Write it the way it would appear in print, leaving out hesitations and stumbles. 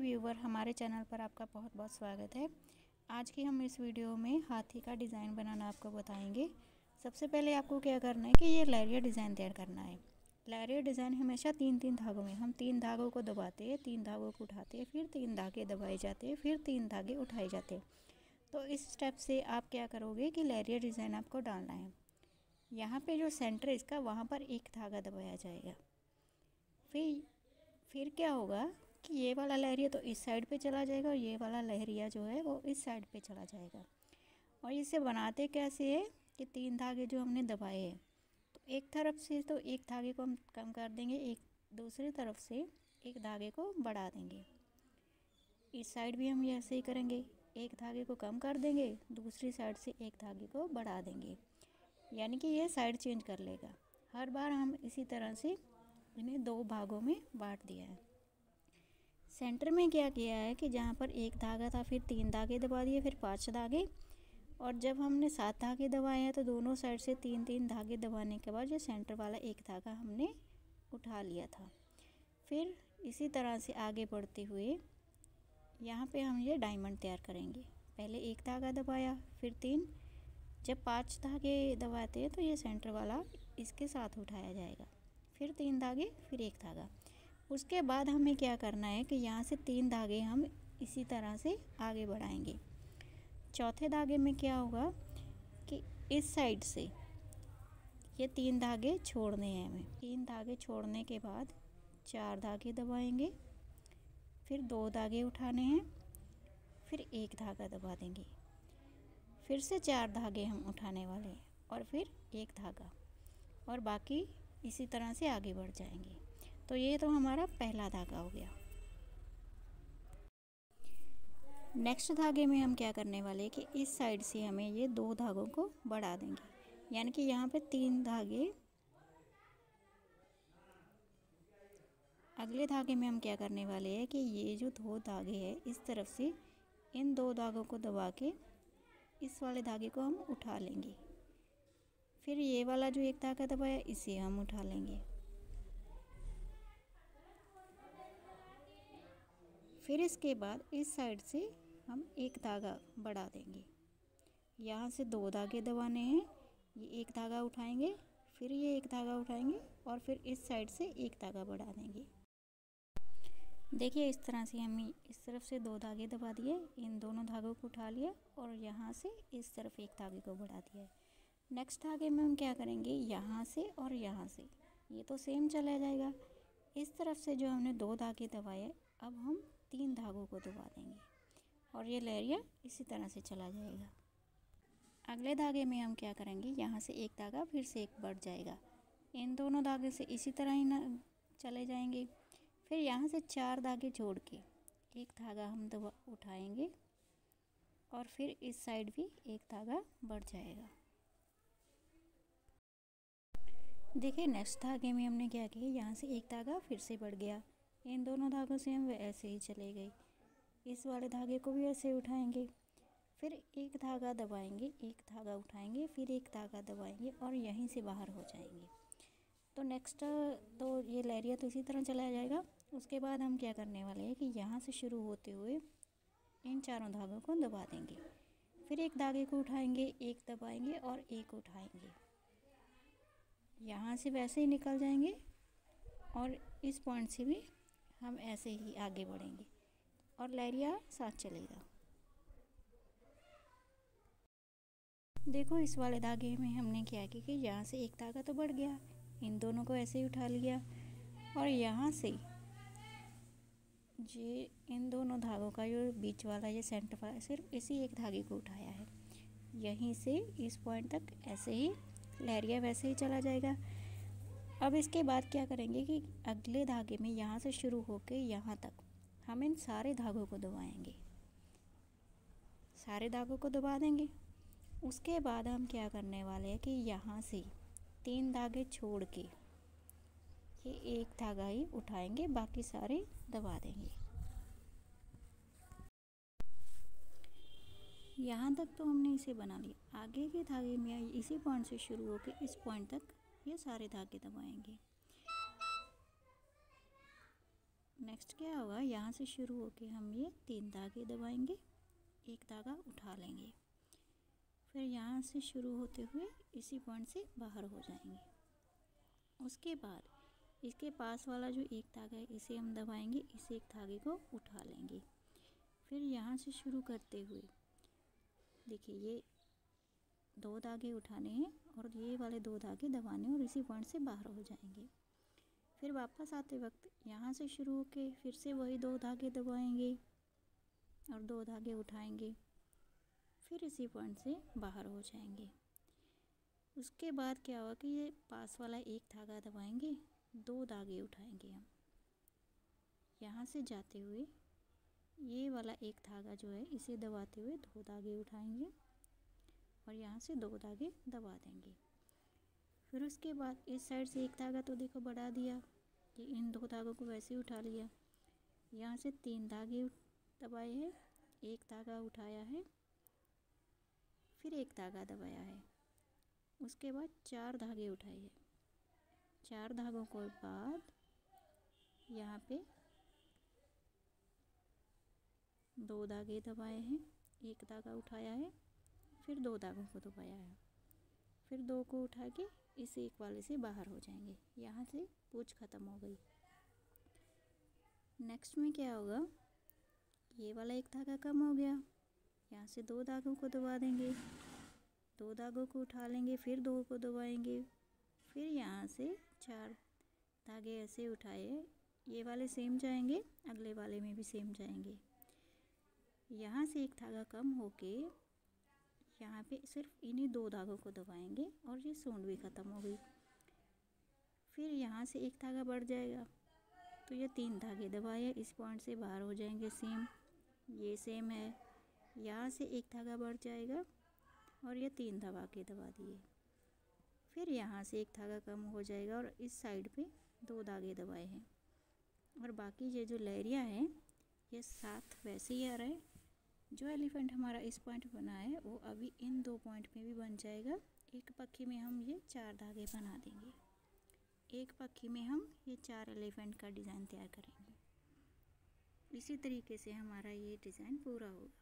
Viewer, हमारे channel पर आपका बहुत बहुत स्वागत है। आज की हम इस वीडियो में हाथी का डिज़ाइन बनाना आपको बताएंगे। सबसे पहले आपको क्या करना है कि ये लहरिया डिज़ाइन तैयार करना है। लहरिया डिज़ाइन हमेशा तीन तीन धागों में, हम 3 धागों को दबाते हैं, 3 धागों को उठाते हैं, फिर 3 धागे दबाए जाते हैं, फिर 3 धागे उठाए जाते हैं। तो इस स्टेप से आप क्या करोगे कि लहरिया डिज़ाइन आपको डालना है। यहाँ पे जो सेंटर है इसका, वहाँ पर एक धागा दबाया जाएगा। फिर क्या होगा कि ये वाला लहरिया तो इस साइड पे चला जाएगा और ये वाला लहरिया जो है वो इस साइड पे चला जाएगा। और इसे बनाते कैसे है कि 3 धागे जो हमने दबाए हैं, तो एक तरफ से तो एक धागे को हम कम कर देंगे, एक दूसरी तरफ से एक धागे को बढ़ा देंगे। इस साइड भी हम ऐसे ही करेंगे, एक धागे को कम कर देंगे, दूसरी साइड से एक धागे को बढ़ा देंगे, यानी कि ये साइड चेंज कर लेगा। हर बार हम इसी तरह से इन्हें 2 भागों में बांट दिया है। सेंटर में क्या किया है कि जहाँ पर एक धागा था फिर 3 धागे दबा दिए, फिर 5 धागे, और जब हमने 7 धागे दबाए हैं तो दोनों साइड से 3 धागे दबाने के बाद जो सेंटर वाला एक धागा हमने उठा लिया था। फिर इसी तरह से आगे बढ़ते हुए यहाँ पे हम ये डायमंड तैयार करेंगे। पहले एक धागा दबाया, फिर 3, जब 5 धागे दबाते हैं तो ये सेंटर वाला इसके साथ उठाया जाएगा, फिर 3 धागे, फिर एक धागा। उसके बाद हमें क्या करना है कि यहाँ से 3 धागे हम इसी तरह से आगे बढ़ाएंगे। चौथे धागे में क्या होगा कि इस साइड से ये 3 धागे छोड़ने हैं हमें। 3 धागे छोड़ने के बाद 4 धागे दबाएंगे, फिर 2 धागे उठाने हैं, फिर एक धागा दबा देंगे, फिर से 4 धागे हम उठाने वाले हैं और फिर एक धागा, और बाकी इसी तरह से आगे बढ़ जाएंगे। तो ये तो हमारा पहला धागा हो गया। नेक्स्ट धागे में हम क्या करने वाले हैं कि इस साइड से हमें ये 2 धागों को बढ़ा देंगे, यानी कि यहाँ पे 3 धागे। अगले धागे में हम क्या करने वाले हैं कि ये जो 2 धागे हैं इस तरफ से इन 2 धागों को दबा के इस वाले धागे को हम उठा लेंगे। फिर ये वाला जो एक धागा दबाया इसे हम उठा लेंगे। फिर इसके बाद इस साइड से हम एक धागा बढ़ा देंगे। यहाँ से 2 धागे दबाने हैं, ये एक धागा उठाएंगे, फिर ये एक धागा उठाएंगे और फिर इस साइड से एक धागा बढ़ा देंगे। देखिए इस तरह से हमने इस तरफ से 2 धागे दबा दिए, इन दोनों धागों को उठा लिया और यहाँ से इस तरफ एक धागे को बढ़ा दिया है। नेक्स्ट धागे में हम क्या करेंगे, यहाँ से और यहाँ से ये तो सेम चला जाएगा। इस तरफ से जो हमने 2 धागे दबाए, अब हम 3 धागों को दबा देंगे और ये लहरिया इसी तरह से चला जाएगा। अगले धागे में हम क्या करेंगे, यहाँ से एक धागा फिर से एक बढ़ जाएगा, इन दोनों धागे से इसी तरह ही ना चले जाएंगे। फिर यहाँ से 4 धागे जोड़ के एक धागा हम दबा उठाएंगे और फिर इस साइड भी एक धागा बढ़ जाएगा। देखिए नेक्स्ट धागे में हमने क्या किया, यहाँ से एक धागा फिर से बढ़ गया, इन दोनों धागों से हम ऐसे ही चले गए। इस वाले धागे को भी ऐसे उठाएंगे, फिर एक धागा दबाएंगे, एक धागा उठाएंगे, फिर एक धागा दबाएंगे और यहीं से बाहर हो जाएंगे। तो नेक्स्ट तो ये लहरिया तो इसी तरह चला जाएगा। उसके बाद हम क्या करने वाले हैं कि यहाँ से शुरू होते हुए इन चारों धागों को दबा देंगे, फिर एक धागे को उठाएंगे, एक दबाएंगे और एक उठाएंगे, यहाँ से वैसे ही निकल जाएंगे और इस पॉइंट से भी हम ऐसे ही आगे बढ़ेंगे और लहरिया साथ चलेगा। देखो इस वाले धागे में हमने क्या किया कि यहाँ से एक धागा तो बढ़ गया, इन दोनों को ऐसे ही उठा लिया और यहाँ से ये इन दोनों धागों का जो बीच वाला ये सेंटर वाला सिर्फ इसी एक धागे को उठाया है, यहीं से इस पॉइंट तक ऐसे ही लहरिया वैसे ही चला जाएगा। अब इसके बाद क्या करेंगे कि अगले धागे में यहाँ से शुरू होकर यहाँ तक हम इन सारे धागों को दबाएंगे, सारे धागों को दबा देंगे। उसके बाद हम क्या करने वाले हैं कि यहाँ से 3 धागे छोड़ के ये एक धागा ही उठाएंगे, बाकी सारे दबा देंगे। यहाँ तक तो हमने इसे बना लिया। आगे के धागे में इसी पॉइंट से शुरू होकर इस पॉइंट तक ये सारे धागे दबाएंगे। नेक्स्ट क्या होगा, यहाँ से शुरू होके हम ये 3 धागे दबाएंगे, एक धागा उठा लेंगे, फिर यहाँ से शुरू होते हुए इसी पॉइंट से बाहर हो जाएंगे। उसके बाद इसके पास वाला जो एक धागा है इसे हम दबाएंगे, इस एक धागे को उठा लेंगे, फिर यहाँ से शुरू करते हुए देखिए ये 2 धागे उठाने हैं और ये वाले 2 धागे दबाने और इसी पॉइंट से बाहर हो जाएंगे। फिर वापस आते वक्त यहाँ से शुरू होके फिर से वही 2 धागे दबाएंगे और 2 धागे उठाएंगे, फिर इसी पॉइंट से बाहर हो जाएंगे। उसके बाद क्या होगा कि ये पास वाला एक धागा दबाएंगे, 2 धागे उठाएंगे हम, यहाँ से जाते हुए ये वाला एक धागा जो है इसे दबाते हुए 2 धागे उठाएंगे और यहाँ से 2 धागे दबा देंगे। फिर उसके बाद इस साइड से एक धागा तो देखो बढ़ा दिया, कि इन 2 धागों को वैसे ही उठा लिया, यहाँ से 3 धागे दबाए हैं, एक धागा उठाया है, फिर एक धागा दबाया है, उसके बाद 4 धागे उठाए हैं, 4 धागों के बाद यहाँ पे 2 धागे दबाए हैं, एक धागा उठाया है, फिर 2 धागों को दबाया है, फिर 2 को उठा के इस एक वाले से बाहर हो जाएंगे। यहाँ से पूंछ ख़त्म हो गई। नेक्स्ट में क्या होगा, ये वाला एक धागा कम हो गया, यहाँ से 2 धागों को दबा देंगे, 2 धागों को उठा लेंगे, फिर 2 को दबाएंगे, फिर यहाँ से 4 धागे ऐसे उठाए, ये वाले सेम जाएंगे, अगले वाले में भी सेम जाएंगे। यहाँ से एक धागा कम होके यहाँ पे सिर्फ इन्हीं 2 धागों को दबाएंगे और ये सूंड भी ख़त्म हो गई। फिर यहाँ से एक धागा बढ़ जाएगा, तो ये 3 धागे दबाए, इस पॉइंट से बाहर हो जाएंगे, सेम ये सेम है। यहाँ से एक धागा बढ़ जाएगा और ये 3 धागे दबा दिए, फिर यहाँ से एक धागा कम हो जाएगा और इस साइड पे 2 धागे दबाए हैं, और बाकी ये जो लहरिया है ये साथ वैसे ही आ रहा है। जो एलिफेंट हमारा इस पॉइंट बना है वो अभी इन 2 पॉइंट में भी बन जाएगा। एक पक्की में हम ये 4 धागे बना देंगे, एक पक्की में हम ये 4 एलिफेंट का डिज़ाइन तैयार करेंगे। इसी तरीके से हमारा ये डिज़ाइन पूरा होगा।